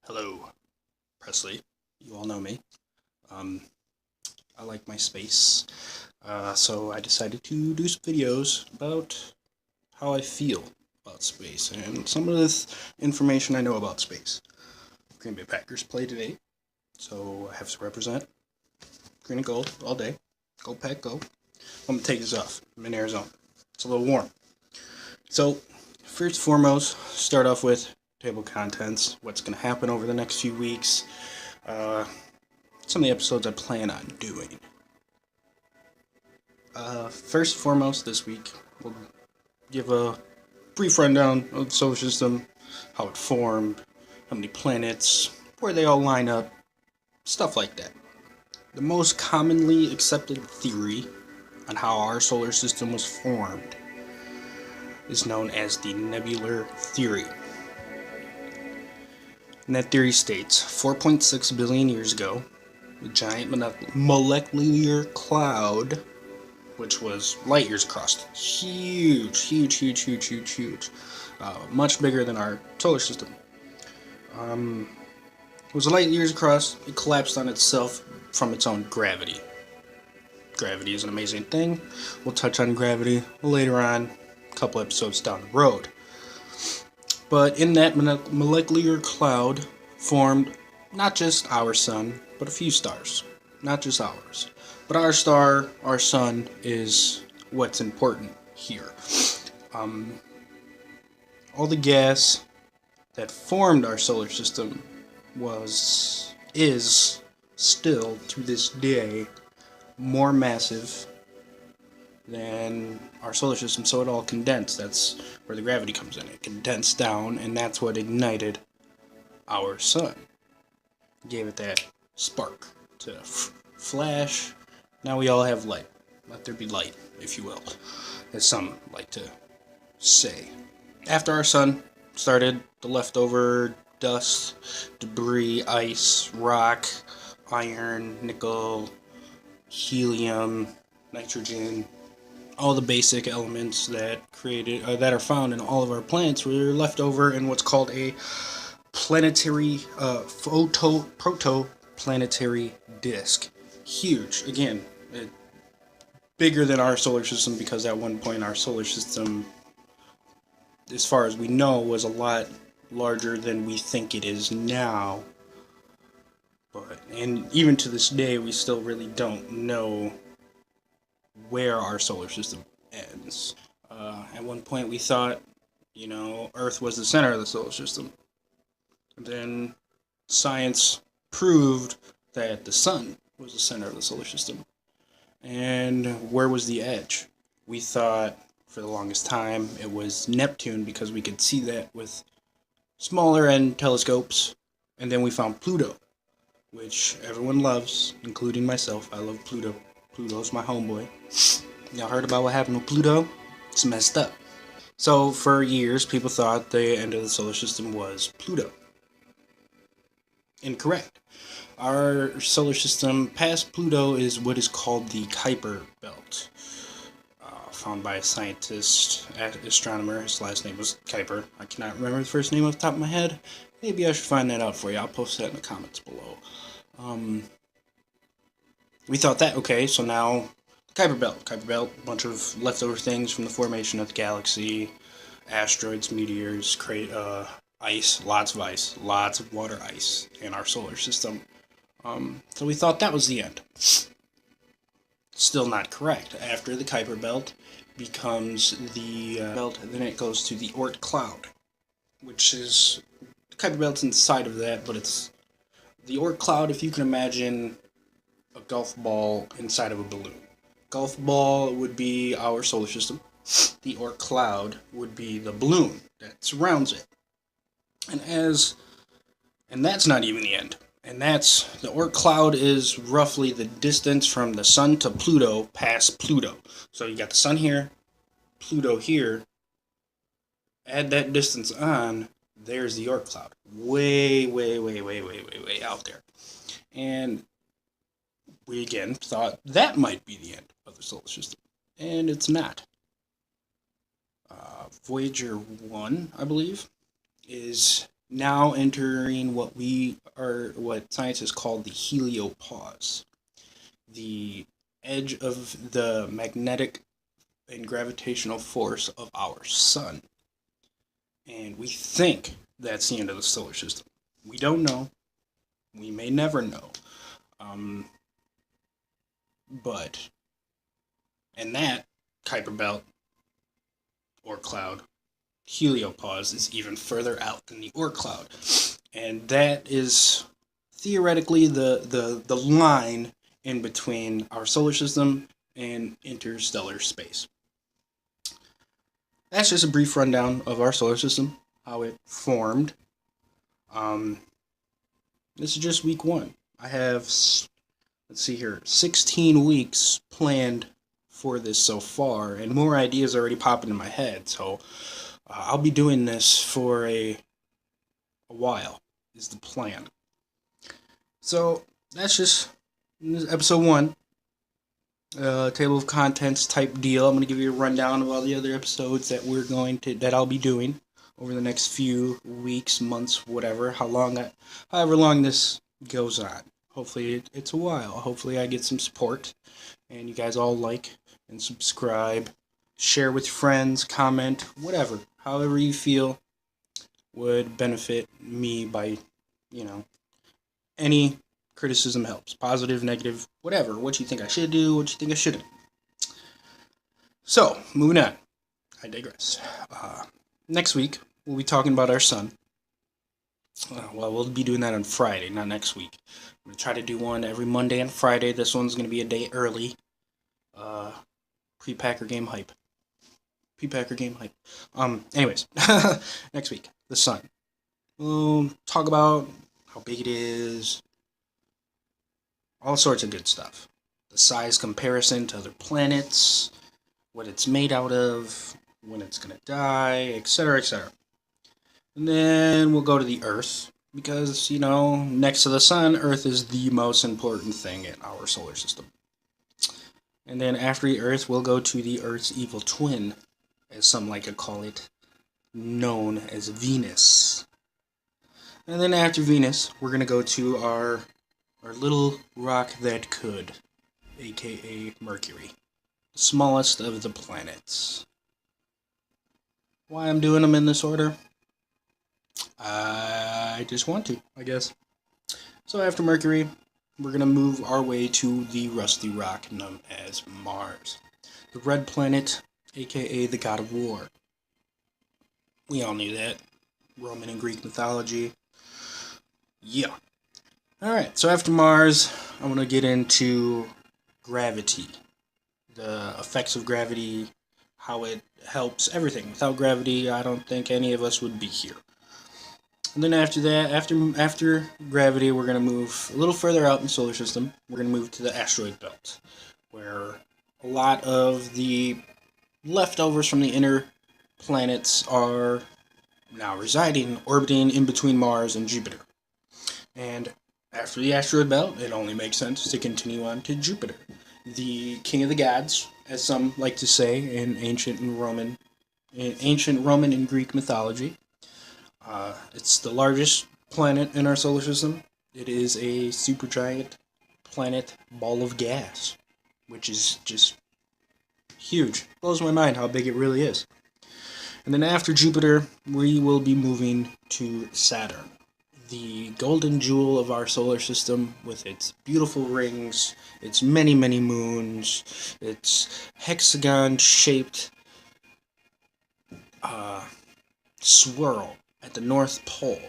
Hello, Presley. You all know me. Um, I like my space, so I decided to do some videos about how I feel about space and some of this information I know about space. Green Bay Packers play today, so I have to represent green and gold all day. Go Pack, go. I'm gonna take this off. I'm in Arizona. It's a little warm. So, first and foremost, start off with table of contents. What's gonna happen over the next few weeks? Uh, some of the episodes I plan on doing. First and foremost, this week, we'll give a brief rundown of the solar system, how it formed, how many planets, where they all line up, stuff like that. The most commonly accepted theory on how our solar system was formed is known as the nebular theory. And that theory states 4.6 billion years ago, a giant molecular cloud, which was light years across, huge, much bigger than our solar system. It was light years across. It collapsed on itself from its own gravity. Gravity is an amazing thing. We'll touch on gravity later on, a couple episodes down the road. But in that molecular cloud formed not just our sun, but a few stars. Not just ours. But our star, our sun, is what's important here. All the gas that formed our solar system is still, to this day, more massive than our solar system, so it all condensed. That's where the gravity comes in. It condensed down, and that's what ignited our sun. Gave it that spark to flash. Now we all have light. Let there be light, if you will, as some like to say. After our sun started, the leftover dust, debris, ice, rock, iron, nickel, helium, nitrogen, all the basic elements that that are found in all of our planets were left over in what's called a planetary protoplanetary disk. Huge, again, bigger than our solar system, because at one point our solar system, as far as we know, was a lot larger than we think it is now. And even to this day, we still really don't know where our solar system ends. At one point, we thought, Earth was the center of the solar system. And then science proved that the sun was the center of the solar system. And where was the edge? We thought for the longest time it was Neptune, because we could see that with smaller end telescopes. And then we found Pluto, which everyone loves, including myself. I love Pluto. Pluto's my homeboy. Y'all heard about what happened with Pluto? It's messed up. So for years, people thought the end of the solar system was Pluto. Incorrect. Our solar system past Pluto is what is called the Kuiper belt, found by a scientist, astronomer. His last name was Kuiper. I cannot remember the first name off the top of my head. Maybe I should find that out for you. I'll post that in the comments below. We thought that, okay, so now Kuiper Belt, a bunch of leftover things from the formation of the galaxy, asteroids, meteors, ice, lots of water ice in our solar system. So we thought that was the end. Still not correct. After the Kuiper Belt becomes the belt, then it goes to the Oort cloud, which is, the Kuiper Belt's inside of that, but it's the Oort cloud, if you can imagine a golf ball inside of a balloon. Golf ball would be our solar system. The Oort cloud would be the balloon that surrounds it. And that's not even the end. And the Oort cloud is roughly the distance from the sun to Pluto past Pluto. So you got the sun here, Pluto here. Add that distance on, there's the Oort cloud. Way out there. And we again thought that might be the end of the solar system. And it's not. Voyager 1, I believe, is now entering what scientists call the heliopause, the edge of the magnetic and gravitational force of our sun. And we think that's the end of the solar system. We don't know. We may never know. Um, but, and that Kuiper belt or cloud, heliopause, is even further out than the Oort cloud. And that is theoretically the line in between our solar system and interstellar space. That's just a brief rundown of our solar system, how it formed. Um, this is just week one. I have, let's see here, 16 weeks planned for this so far, and more ideas already popping in my head. So I'll be doing this for a while, is the plan. So that's just episode one. Table of contents type deal. I'm going to give you a rundown of all the other episodes that I'll be doing over the next few weeks, months, whatever, however long this goes on. Hopefully it's a while. Hopefully I get some support and you guys all like and subscribe, share with friends, comment, whatever, however you feel would benefit me by, any criticism helps. Positive, negative, whatever. What you think I should do, what you think I shouldn't. So, moving on. I digress. Next week, we'll be talking about our sun. We'll be doing that on Friday, not next week. I'm going to try to do one every Monday and Friday. This one's going to be a day early. Pre-Packer game hype. Anyways, next week, the sun. We'll talk about how big it is, all sorts of good stuff. The size comparison to other planets, what it's made out of, when it's going to die, etc., etc. And then we'll go to the Earth, because, next to the sun, Earth is the most important thing in our solar system. And then after the Earth, we'll go to the Earth's evil twin, as some like to call it, known as Venus. And then after Venus, we're going to go to our little rock that could, aka Mercury, the smallest of the planets. Why I'm doing them in this order? I just want to, I guess. So after Mercury, we're going to move our way to the rusty rock known as Mars, the red planet, aka the god of war. We all knew that. Roman and Greek mythology. Yeah. Alright, so after Mars, I want to get into gravity. The effects of gravity, how it helps everything. Without gravity, I don't think any of us would be here. And then after that, after gravity, we're going to move a little further out in the solar system. We're going to move to the asteroid belt, where a lot of the leftovers from the inner planets are now residing, orbiting in between Mars and Jupiter. And after the asteroid belt, it only makes sense to continue on to Jupiter, the king of the gods, as some like to say in ancient Roman and Greek mythology. It's the largest planet in our solar system. It is a supergiant planet ball of gas, which is just huge. Blows my mind how big it really is. And then after Jupiter, we will be moving to Saturn, the golden jewel of our solar system, with its beautiful rings, its many, many moons, its hexagon-shaped swirl at the North Pole.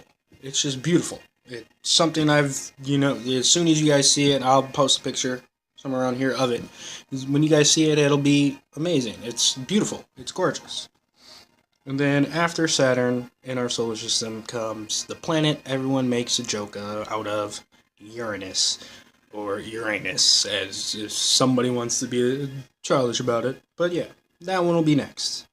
It's just beautiful. It's something as soon as you guys see it, I'll post a picture somewhere around here of it. When you guys see it, it'll be amazing. It's beautiful. It's gorgeous. And then after Saturn in our solar system comes the planet everyone makes a joke out of, Uranus. Or Uranus, as if somebody wants to be childish about it. But yeah, that one will be next.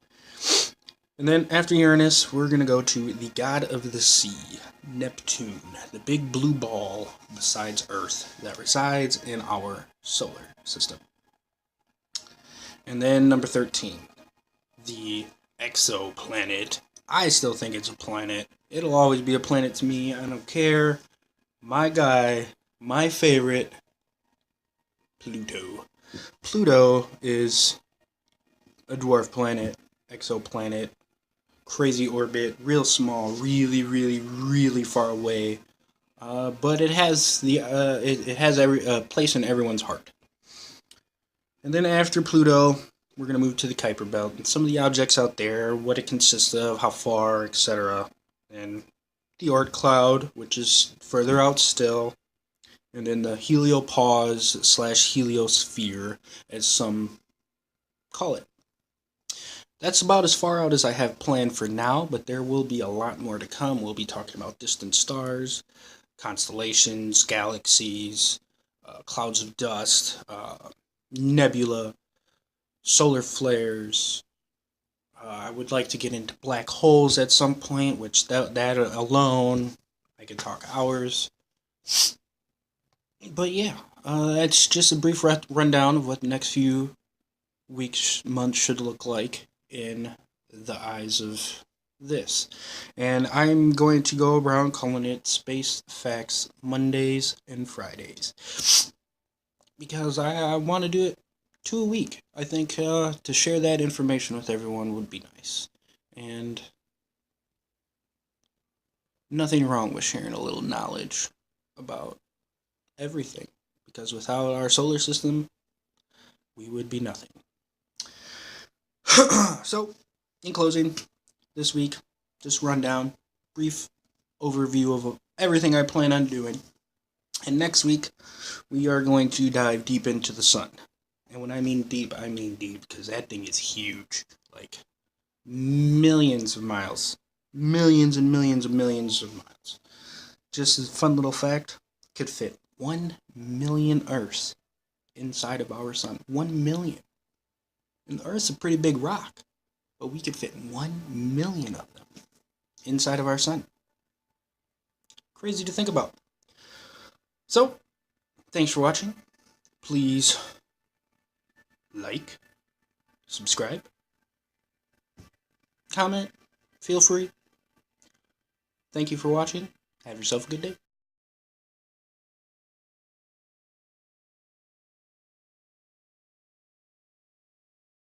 And then after Uranus, we're going to go to the god of the sea, Neptune, the big blue ball besides Earth that resides in our solar system. And then number 13, the exoplanet I still think it's a planet. It'll always be a planet to me. I don't care. My guy, my favorite, Pluto. Pluto is a dwarf planet, exoplanet, crazy orbit, real small, really, really, really far away. But it has it has every place in everyone's heart. And then after Pluto, we're gonna move to the Kuiper belt and some of the objects out there, what it consists of, how far, etc. And the Oort cloud, which is further out still, and then the heliopause slash heliosphere, as some call it. That's about as far out as I have planned for now, but there will be a lot more to come. We'll be talking about distant stars, constellations, galaxies, clouds of dust, nebula, solar flares. I would like to get into black holes at some point, which that alone, I could talk hours. But yeah, that's just a brief rundown of what the next few weeks, months should look like in the eyes of this. And I'm going to go around calling it Space Facts Mondays and Fridays. Because I want to do it 2 a week. I think to share that information with everyone would be nice. And nothing wrong with sharing a little knowledge about everything. Because without our solar system, we would be nothing. So, in closing, this week, just rundown, brief overview of everything I plan on doing. And next week, we are going to dive deep into the sun. And when I mean deep, because that thing is huge. Like, millions of miles. Millions and millions and millions of miles. Just a fun little fact, could fit 1 million Earths inside of our sun. 1 million. And the Earth's a pretty big rock. But we could fit 1 million of them inside of our sun. Crazy to think about. So, thanks for watching. Please like, subscribe, comment, feel free. Thank you for watching. Have yourself a good day.